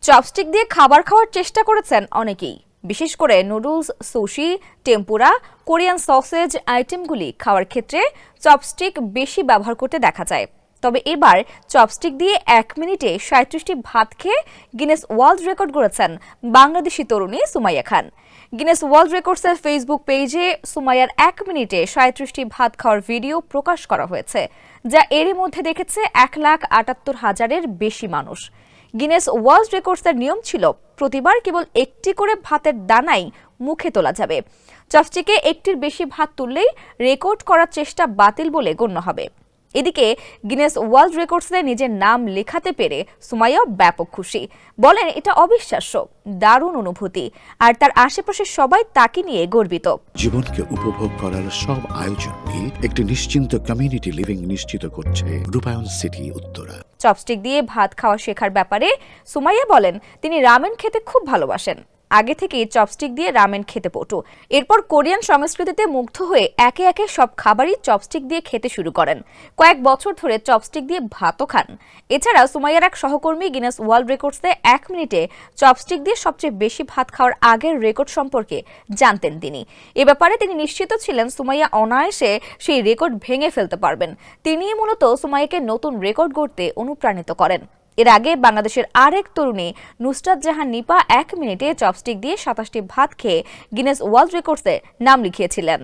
Chopstick দিয়ে খাবার খাওয়ার চেষ্টা করেছেন অনেকেই, বিশেষ করে noodles, sushi, tempura, Korean sausage আইটেমগুলি খাওয়ার ক্ষেত্রে চপস্টিক বেশি ব্যবহার করতে দেখা যায়। তবে এবার চপস্টিক দিয়ে 1 মিনিটে 37টি ভাত খেয়ে গিনেস ওয়ার্ল্ড রেকর্ড গড়েছেন বাংলাদেশি তরুণী সুমাইয়া খান। গিনেস ওয়ার্ল্ড রেকর্ডসের ফেসবুক পেজে সুমাইয়ার 1 মিনিটে 37টি ভাত খাওয়ার ভিডিও প্রকাশ করা হয়েছে, যা এরই মধ্যে দেখেছে 1,78,000-এর বেশি মানুষ। গিনেস ওয়ার্ল্ড রেকর্ডসের নিয়ম ছিল প্রতিবার কেবল একটি করে ভাতের দানাই মুখে তোলা যাবে। চপস্টিকে একটির বেশি ভাত তুললেই রেকর্ড করার চেষ্টা বাতিল বলে গণ্য হবে। এদিকে গিনেস ওয়ার্ল্ড রেকর্ডসে নিজের নাম লেখাতে পেরে সুমাইয়া ব্যাপক খুশি। বলেন, এটা অবিশ্বাস্য, দারুণ অনুভূতি, আর তার আশেপাশের সবাই তাকে নিয়ে গর্বিত। জীবনকে উপভোগ করার সব আয়োজনকে একটি নিশ্চিন্ত কমিউনিটি লিভিং নিশ্চিত করছে রূপায়ণ সিটি উত্তরা। চপস্টিক দিয়ে ভাত খাওয়া শেখার ব্যাপারে সুমাইয়া বলেন, তিনি রামেন খেতে খুব ভালোবাসেন। আগে থেকেই চপস্টিক দিয়ে রামেন খেতে পটু। এরপর কোরিয়ান সংস্কৃতিতে মুগ্ধ হয়ে একে একে সব খাবারই চপস্টিক দিয়ে খেতে শুরু করেন। কয়েক বছর ধরে চপস্টিক দিয়ে ভাতও খান। এছাড়া সুমাইয়ার এক সহকর্মী গিনেস ওয়ার্ল্ড রেকর্ডসে 1 মিনিটে চপস্টিক দিয়ে সবচেয়ে বেশি ভাত খাওয়ার আগের রেকর্ড সম্পর্কে জানতেন তিনি। এ ব্যাপারে তিনি নিশ্চিত ছিলেন সুমাইয়া অনায়াসে সেই রেকর্ড ভেঙে ফেলতে পারবেন। তিনিই মূলত সুমাইয়াকে নতুন রেকর্ড গড়তে অনুপ্রাণিত করেন। এর আগে বাংলাদেশের আরেক তরুণী নুসরাত জাহান নিপা 1 মিনিটে চপস্টিক দিয়ে 27টি ভাত খেয়ে গিনেস ওয়ার্ল্ড রেকর্ডসে নাম লিখিয়েছিলেন।